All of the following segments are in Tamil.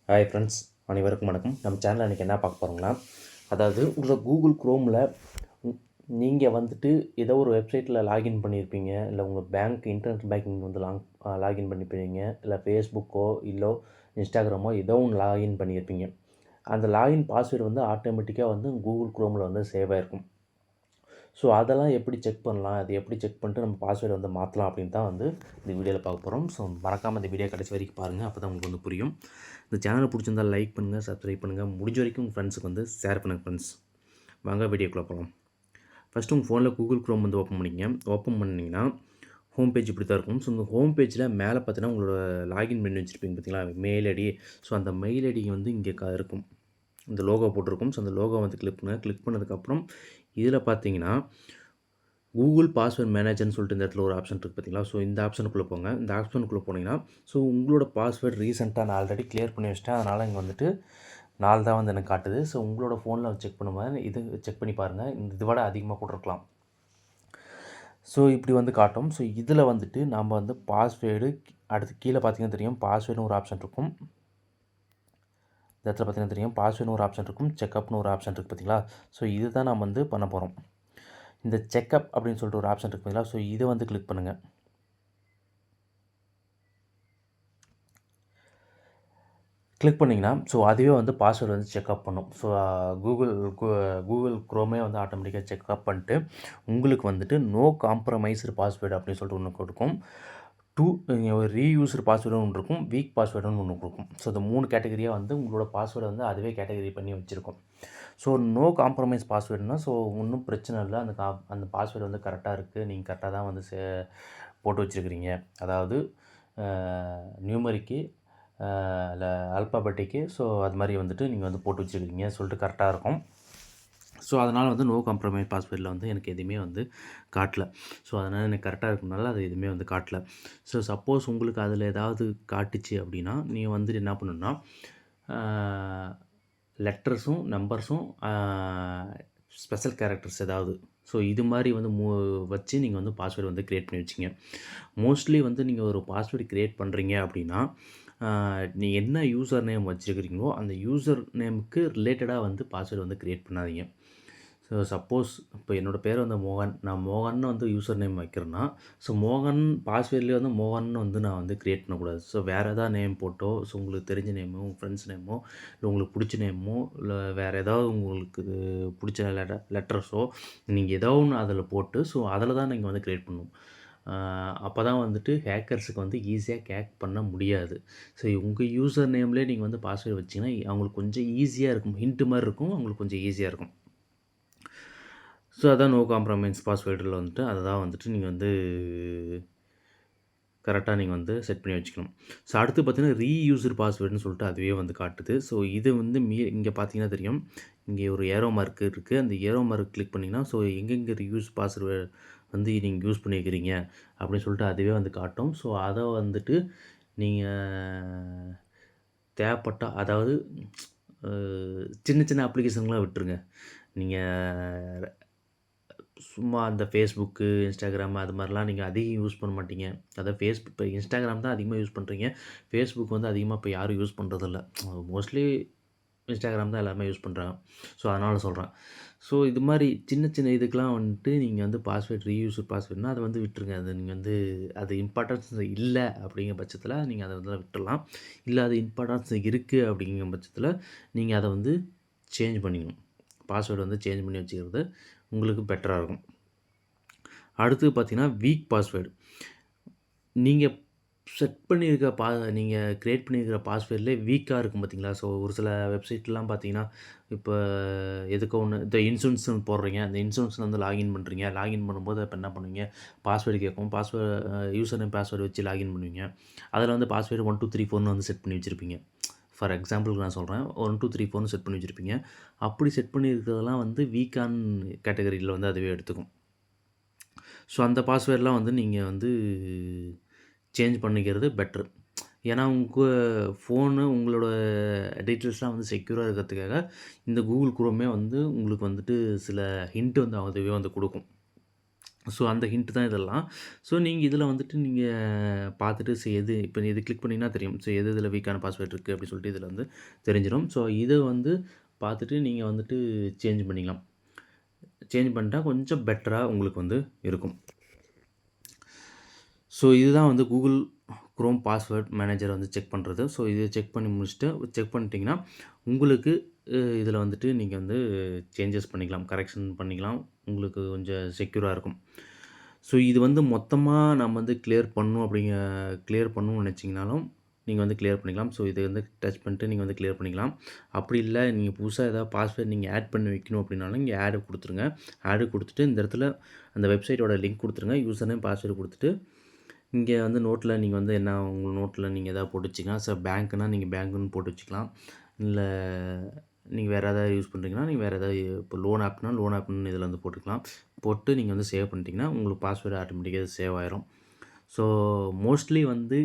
ஹாய் ஃப்ரெண்ட்ஸ், அனைவருக்கும் வணக்கம். நம்ம சேனலில் இன்றைக்கி என்ன பார்க்க போகிறோங்களா, அதாவது உங்களோட கூகுள் குரோமில் நீங்கள் வந்துட்டு ஏதோ ஒரு வெப்சைட்டில் லாகின் பண்ணியிருப்பீங்க, இல்லை உங்கள் பேங்க் இன்டர்நெட் பேங்கிங் வந்து லாகின் பண்ணியிருப்பீங்க, இல்லை ஃபேஸ்புக்கோ இல்லை இன்ஸ்டாகிராமோ ஏதோ ஒன்று லாகின் பண்ணியிருப்பீங்க. அந்த லாகின் பாஸ்வேர்டு வந்து ஆட்டோமேட்டிக்காக வந்து கூகுள் குரோமில் வந்து சேவ் ஆகிருக்கும். ஸோ அதெல்லாம் எப்படி செக் பண்ணலாம், அது எப்படி செக் பண்ணிட்டு நம்ம பாஸ்வேர்டு வந்து மாற்றலாம் அப்படின்னு தான் வந்து இந்த வீடியோவில் பார்க்க போகிறோம். ஸோ மறக்காமல் இந்த வீடியோ கடைசி வரைக்கும் பாருங்கள், அப்போ தான் உங்களுக்கு வந்து புரியும். இந்த சேனலை பிடிச்சிருந்தால் லைக் பண்ணுங்கள், சப்ஸ்கிரைப் பண்ணுங்கள், முடிஞ்ச வரைக்கும் உங்கள் ஃப்ரெண்ட்ஸுக்கு வந்து ஷேர் பண்ணுங்கள். ஃப்ரெண்ட்ஸ், வாங்க வீடியோக்குள்ளே போகலாம். ஃபஸ்ட்டு உங்கள் ஃபோனில் கூகுள் குரோம் வந்து ஓப்பன் பண்ணிங்க. ஓப்பன் பண்ணிங்கன்னா ஹோம் பேஜ் இப்படி தான் இருக்கும். ஸோ இந்த ஹோம் பேஜில் மேலே பார்த்தீங்கன்னா உங்களோட லாகின் பண்ணி வச்சுருப்பீங்க பார்த்தீங்களா, மெயில் ஐடி. ஸோ அந்த மெயில் ஐடி வந்து இங்கே இருக்கும், இந்த லோகோ போட்டிருக்கும். ஸோ அந்த லோகோ வந்து கிளிக் பண்ணுங்கள். கிளிக் பண்ணதுக்கப்புறம் இதில் பார்த்தீங்கன்னா கூகுள் பாஸ்வேர்ட் மேனேஜர்னு சொல்லிட்டு இந்த இடத்துல ஒரு ஆப்ஷன் இருக்குது பார்த்தீங்களா. ஸோ இந்த ஆப்ஷனுக்குள்ளே போங்க. இந்த ஆப்ஷனுக்குள்ளே போனீங்கன்னா ஸோ உங்களோட பாஸ்வேர்டு ரீசெண்டாக நான் ஆல்ரெடி கிளியர் பண்ணி வச்சிட்டேன், அதனால் இங்கே வந்துட்டு 4 தான் வந்து எனக்கு காட்டுது. ஸோ உங்களோட ஃபோனில் செக் பண்ணும்போது இது செக் பண்ணி பாருங்கள், இதை விட அதிகமாக கூட இருக்கலாம். ஸோ இப்படி வந்து காட்டும். ஸோ இதில் வந்துட்டு நம்ம வந்து பாஸ்வேர்டு அடுத்து கீழே பார்த்தீங்கன்னா தெரியும், பாஸ்வேர்டுன்னு ஒரு ஆப்ஷன் இருக்கும். இந்த இடத்துல பார்த்தீங்கன்னா தெரியும், பாஸ்வேர்டுன்னு ஒரு ஆப்ஷன் இருக்கும், செக்அப்னு ஒரு ஆப்ஷன் இருக்குது பார்த்தீங்களா. ஸோ இது தான் நம்ம வந்து பண்ண போகிறோம். இந்த செக்அப் அப்படின்னு சொல்லிட்டு ஒரு ஆப்ஷன் இருக்குது பார்த்தீங்களா. ஸோ இதை வந்து கிளிக் பண்ணுங்கள். கிளிக் பண்ணிங்கன்னா ஸோ அதுவே வந்து பாஸ்வேர்டு வந்து செக்அப் பண்ணும். ஸோ கூகுள் குரோமே வந்து ஆட்டோமேட்டிக்காக செக்அப் பண்ணிட்டு உங்களுக்கு வந்துட்டு நோ காம்ப்ரமைஸ்டு பாஸ்வேர்டு அப்படின்னு சொல்லிட்டு ஒன்று கொடுக்கும். ஒரு ரீயூஸ்டு பாஸ்வேர்டுன்னு ஒன்று இருக்கும், வீக் பாஸ்வேர்டுன்னு ஒன்று கொடுக்கும். ஸோ இந்த 3 கேட்டகரியாக வந்து உங்களோட பாஸ்வேர்டை வந்து அதுவே கேட்டகரி பண்ணி வச்சுருக்கோம். ஸோ நோ காம்ப்ரமைஸ் பாஸ்வேர்டுனா ஸோ ஒன்றும் பிரச்சனை இல்லை, அந்த பாஸ்வேர்டு வந்து கரெக்டாக இருக்குது, நீங்கள் கரெக்டாக தான் வந்து போட்டு வச்சுருக்கிறீங்க. அதாவது நியூமரிக்கு இல்லை ஆல்பாபெட்டிக்கு, ஸோ அது மாதிரி வந்துட்டு நீங்கள் வந்து போட்டு வச்சுருக்கீங்க சொல்லிட்டு கரெக்டாக இருக்கும். ஸோ அதனால் வந்து நோ காம்ப்ரமைஸ் பாஸ்வேர்டில் வந்து எனக்கு எதுவுமே வந்து காட்டல. ஸோ அதனால் எனக்கு கரெக்டாக இருக்கனால அது எதுவுமே வந்து காட்டல. ஸோ சப்போஸ் உங்களுக்கு அதில் ஏதாவது காட்டுச்சு அப்படின்னா நீங்கள் வந்துட்டு என்ன பண்ணணுன்னா லெட்டர்ஸும் நம்பர்ஸும் ஸ்பெஷல் கேரக்டர்ஸ் ஏதாவது, ஸோ இது மாதிரி வந்து வச்சு நீங்கள் வந்து பாஸ்வேர்டு வந்து க்ரியேட் பண்ணி வச்சிங்க. மோஸ்ட்லி வந்து நீங்கள் ஒரு பாஸ்வேர்டு க்ரியேட் பண்ணுறீங்க அப்படின்னா நீங்கள் என்ன யூசர் நேம் வச்சுருக்கிறீங்களோ அந்த யூசர் நேமுக்கு ரிலேட்டடாக வந்து பாஸ்வேர்டு வந்து க்ரியேட் பண்ணாதீங்க. ஸோ சப்போஸ் இப்போ என்னோடய பேர் வந்து மோகன், நான் மோகன்னு வந்து யூசர் நேம் வைக்கிறேன்னா ஸோ மோகன் பாஸ்வேர்ட்லேயே வந்து மோகன்னு வந்து நான் வந்து க்ரியேட் பண்ணக்கூடாது. ஸோ வேறு எதாவது நேம் போட்டோ, ஸோ உங்களுக்கு தெரிஞ்ச நேமோ, உங்கள் ஃப்ரெண்ட்ஸ் நேமோ, இல்லை உங்களுக்கு பிடிச்ச நேமோ, இல்லை வேறு ஏதாவது உங்களுக்கு பிடிச்ச லெட்டர்ஸோ நீங்கள் ஏதோ ஒன்று அதில் போட்டு ஸோ அதில் தான் நீங்கள் வந்து க்ரியேட் பண்ணணும். அப்போ தான் வந்துட்டு ஹேக்கர்ஸுக்கு வந்து ஈஸியாக ஹேக் பண்ண முடியாது. ஸோ உங்கள் யூசர் நேம்லேயே நீங்கள் வந்து பாஸ்வேர்டு வச்சிங்கன்னா அவங்களுக்கு கொஞ்சம் ஈஸியாக இருக்கும், ஹிண்ட்டு மாதிரி இருக்கும், அவங்களுக்கு கொஞ்சம் ஈஸியாக இருக்கும். ஸோ அதான் நோ காம்ப்ரமைஸ் பாஸ்வேர்டில் வந்துட்டு அதை தான் வந்துட்டு நீங்கள் வந்து கரெக்டாக நீங்கள் வந்து செட் பண்ணி வச்சுக்கணும். ஸோ அடுத்து பார்த்தீங்கன்னா ரீயூஸ்டு பாஸ்வேர்டுன்னு சொல்லிட்டு அதுவே வந்து காட்டுது. ஸோ இது வந்து இங்கே பார்த்தீங்கன்னா தெரியும், இங்கே ஒரு ஏரோ மார்க் இருக்குது. அந்த ஏரோ மார்க் கிளிக் பண்ணிங்கன்னா ஸோ எங்கெங்கே ரீயூஸ் பாஸ்வேர்டு வந்து நீங்கள் யூஸ் பண்ணியிருக்கிறீங்க அப்படின்னு சொல்லிட்டு அதுவே வந்து காட்டும். ஸோ அதை வந்துட்டு நீங்கள் தேவைப்பட்டால், அதாவது சின்ன சின்ன அப்ளிகேஷன்லாம் விட்டுருங்க. நீங்கள் சும்மா அந்த ஃபேஸ்புக்கு, இன்ஸ்டாகிராம் அது மாதிரிலாம் நீங்கள் அதிகம் யூஸ் பண்ண மாட்டீங்க. அதான் இப்போ இன்ஸ்டாகிராம் தான் அதிகமாக யூஸ் பண்ணுறீங்க. ஃபேஸ்புக் வந்து அதிகமாக இப்போ யாரும் யூஸ் பண்ணுறதில்ல. மோஸ்ட்லி இன்ஸ்டாகிராம் தான் எல்லாருமே யூஸ் பண்ணுறாங்க. ஸோ அதனால் சொல்கிறேன். ஸோ இது மாதிரி சின்ன சின்ன இதுக்கெலாம் வந்துட்டு நீங்கள் வந்து பாஸ்வேர்ட் ரீயூஸ் பாஸ்வேர்ட்னா அதை வந்து விட்டுருங்க. அது நீங்கள் வந்து அது இம்பார்ட்டன்ஸ் இல்லை அப்படிங்கிற பட்சத்தில் நீங்கள் அதை வந்து விட்டுடலாம். இல்லை அது இம்பார்ட்டன்ஸ் இருக்குது அப்படிங்கிற பட்சத்தில் நீங்கள் அதை வந்து சேஞ்ச் பண்ணிக்கணும். பாஸ்வேர்டு வந்து சேஞ்ச் பண்ணி வச்சுக்கிறது உங்களுக்கு பெட்டராக இருக்கும். அடுத்து பார்த்தீங்கன்னா வீக் பாஸ்வேர்டு. நீங்கள் செட் பண்ணியிருக்க நீங்கள் க்ரியேட் பண்ணியிருக்கிற பாஸ்வேர்ட்லேயே வீக்காக இருக்கும் பார்த்தீங்களா. ஸோ ஒரு சில வெப்சைட்லாம் பார்த்தீங்கன்னா இப்போ எதுக்கோ ஒன்று இந்த இன்சூரன்ஸ் போடுறீங்க, அந்த இன்சூரன்ஸில் வந்து லாகின் பண்ணுறீங்க. லாகின் பண்ணும்போது இப்போ என்ன பண்ணுவீங்க, பாஸ்வேர்டு கேட்கும். யூசர் நேம் பாஸ்வேர்டு வச்சு லாகின் பண்ணுவீங்க. அதில் வந்து பாஸ்வேர்டு 1 2 3 4ன்னு வந்து செட் பண்ணி வச்சுருப்பீங்க. ஃபார் எக்ஸாம்பிளுக்கு நான் சொல்கிறேன், 1 2 3 4ன்னு செட் பண்ணி வச்சுருப்பீங்க. அப்படி செட் பண்ணியிருக்கிறதெல்லாம் வந்து வீக்கான் கேட்டகரியில் வந்து அதுவே எடுத்துக்கும். ஸோ அந்த பாஸ்வேர்டெலாம் வந்து நீங்கள் வந்து சேஞ்ச் பண்ணிக்கிறது பெட்ரு. ஏன்னா உங்கள் ஃபோனு உங்களோட டீட்டெயில்ஸ்லாம் வந்து செக்யூராக இருக்கிறதுக்காக இந்த கூகுள் குரோமே வந்து உங்களுக்கு வந்துட்டு சில ஹிண்ட் வந்து அதுவே வந்து கொடுக்கும். ஸோ அந்த ஹிண்ட் தான் இதெல்லாம். ஸோ நீங்க இதில வந்துட்டு நீங்க பார்த்துட்டு எது இப்ப இது கிளிக் பண்ணீங்கன்னா தெரியும். ஸோ எது இதில வீக்கான பாஸ்வேர்ட் இருக்கு அப்டி சொல்லிட்டு இதில வந்து தெரிஞ்சிரும். ஸோ இத வந்து பார்த்துட்டு நீங்க வந்துட்டு சேஞ்ச் பண்ணிக்கலாம். சேஞ்ச் பண்ணிட்டா கொஞ்சம் பெட்டரா உங்களுக்கு வந்து இருக்கும். ஸோ இதுதான் வந்து கூகுள் குரோம் பாஸ்வேர்ட் மேனேஜர் வந்து செக் பண்ணுறது. ஸோ இத செக் பண்ணி முடிச்சுட்டு செக் பண்ணிட்டீங்கன்னா, உங்களுக்கு இதில வந்துட்டு நீங்க வந்து சேஞ்சஸ் பண்ணிக்கலாம். கரெக்ஷன் பண்ணிக்கலாம். உங்களுக்கு கொஞ்சம் செக்யூரா இருக்கும். ஸோ இது வந்து மொத்தமா நம்ம வந்து கிளியர் பண்ணணும்னு நெனச்சீங்கனாலும், நீங்க வந்து கிளியர் பண்ணிக்கலாம். ஸோ இத வந்து டச் பண்ணிட்டு நீங்க வந்து கிளியர் பண்ணிக்கலாம். அப்படி இல்ல, நீங்க புதுசா ஏதாவது பாஸ்வேர்ட் நீங்க ஆட் பண்ணி வைக்கணும் அப்படின்னாலும், இங்க ஆட் குடுத்துருங்க. ஆட் குடுத்துட்டு இந்த இடத்துல அந்த வெப்சைட்டோட லிங்க் குடுத்துருங்க. யூசர் நேம், பாஸ்வேர்ட் குடுத்துட்டு, இங்க வந்து நோட்ல நீங்க வந்து என்ன உங்க நோட்ல நீங்க ஏதாவது போட்டு வச்சுக்கலாம். பேங்க்னா நீங்க பேங்க்ன்னு போட்டு வச்சுக்கலாம். இல்ல நீங்க வேற ஏதாவது யூஸ் பண்றீங்கன்னா, நீங்க வேற ஏதாவது இப்போ லோன் ஆப்னா லோன் ஆப்ன்னு இதில வந்து போட்டுக்கலாம். போட்டு நீங்க வந்து சேவ் பண்ணிட்டீங்கன்னா, உங்களுக்கு பாஸ்வேர்ட் ஆட்டோமேட்டிக்கா சேவ் ஆயிரும். ஸோ மோஸ்ட்லி வந்து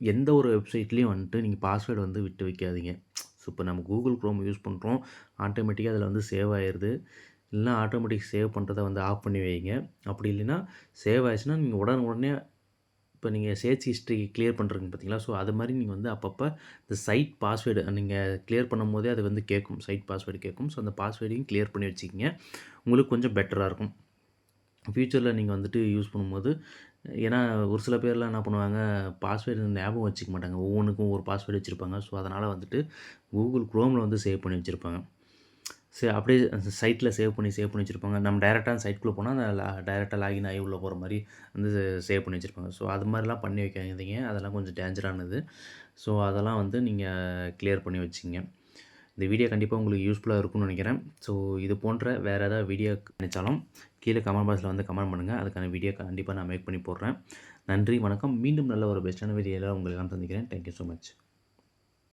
எந்த ஒரு வெப்சைட்லயும் வந்துட்டு நீங்க பாஸ்வேர்ட் வந்து விட்டு வைக்காதீங்க. ஸோ இப்போ நம்ம Google Chrome யூஸ் பண்றோம். ஆட்டோமேட்டிக்கா அதில வந்து சேவ் ஆயிருது. இல்லன்னா ஆட்டோமேட்டிக் சேவ் பண்றத வந்து ஆஃப் பண்ணி வைங்க. அப்படி இல்லைன்னா சேவ் ஆயிருச்சுன்னா, நீங்க உடனே இப்போ நீங்க சர்ச் ஹிஸ்ட்ரி கிளியர் பண்றீங்க பார்த்தீங்களா? ஸோ அது மாரி நீங்க வந்து அப்பப்ப இந்த சைட் பாஸ்வேர்டு நீங்க கிளியர் பண்ணும்போதே அது வந்து கேட்கும். சைட் பாஸ்வேர்டு கேட்கும். ஸோ அந்த பாஸ்வேர்டையும் கிளியர் பண்ணி வச்சுக்கங்க. உங்களுக்கு கொஞ்சம் பெட்டரா இருக்கும். ஃபியூச்சர்ல நீங்க வந்துட்டு யூஸ் பண்ணும்போது ஏன்னா ஒரு சில பேர்லாம் என்ன பண்ணுவாங்க, பாஸ்வேர்டு ஞாபகம் வச்சுக்க மாட்டாங்க. ஒவ்வொன்னுக்கும் ஒரு பாஸ்வேர்டு வச்சிருப்பாங்க. ஸோ அதனால வந்துட்டு Google Chromeல வந்து சேவ் பண்ணி வச்சிருப்பாங்க. அப்படியே சைட்ல சேவ் பண்ணி வச்சிருப்பாங்க. நம்ம டைரக்ட்டா அந்த சைட்குள்ள போனா, அந்த டைரக்ட்டா லாகின் ஆகி உள்ள போற மாரி வந்து சேவ் பண்ணி வச்சிருப்பாங்க. ஸோ அது மாரிலாம் பண்ணி வைக்காதீங்க. அதெல்லாம் கொஞ்சம் டேஞ்சரானது. ஸோ அதெல்லாம் வந்து நீங்க கிளியர் பண்ணி வச்சுக்கங்க. இந்த வீடியோ கண்டிப்பா உங்களுக்கு யூஸ்ஃபுல்லா இருக்கும்னு நெனைக்கிறேன். ஸோ இது போன்ற வேற ஏதாவது வீடியோ நெனைச்சாலும் கீழ கமெண்ட் பாக்ஸ்ல வந்து கமெண்ட் பண்ணுங்க. அதுக்கான வீடியோ கண்டிப்பா நான் மேக் பண்ணி போடுறேன். நன்றி, வணக்கம். மீண்டும் நல்ல ஒரு பெஸ்ட்டான வீடியோல உங்களை எல்லாம் சந்திக்கிறேன். Thank you so much.